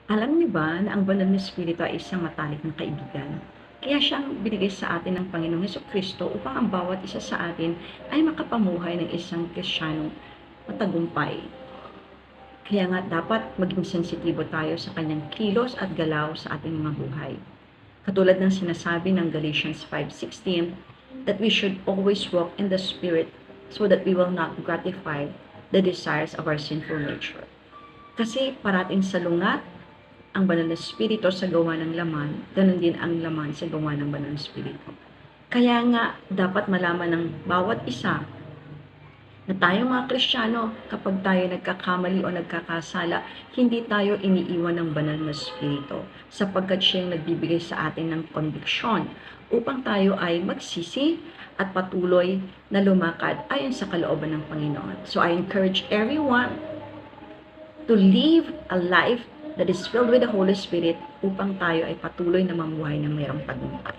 Alam niyo ba na ang banal na espiritu ay isang matalik na kaibigan? Kaya siyang binigay sa atin ng Panginoong Hesukristo upang ang bawat isa sa atin ay makapamuhay ng isang Kristiyanong matagumpay. Kaya nga dapat maging sensitibo tayo sa kanyang kilos at galaw sa ating mga buhay. Katulad ng sinasabi ng Galatians 5:16 that we should always walk in the Spirit so that we will not gratify the desires of our sinful nature. Kasi parating salungat ang banal na espiritu sa gawa ng laman, ganun din ang laman sa gawa ng banal na espiritu. Kaya nga, dapat malaman ng bawat isa na tayong mga Kristiyano, kapag tayo nagkakamali o nagkakasala, hindi tayo iniiwan ng banal na espiritu sapagkat siya yung nagbibigay sa atin ng konbiksyon upang tayo ay magsisi at patuloy na lumakad ayon sa kalooban ng Panginoon. So I encourage everyone to live a life that is filled with the Holy Spirit upang tayo ay patuloy na mamuhay ng mayroong tagumpay.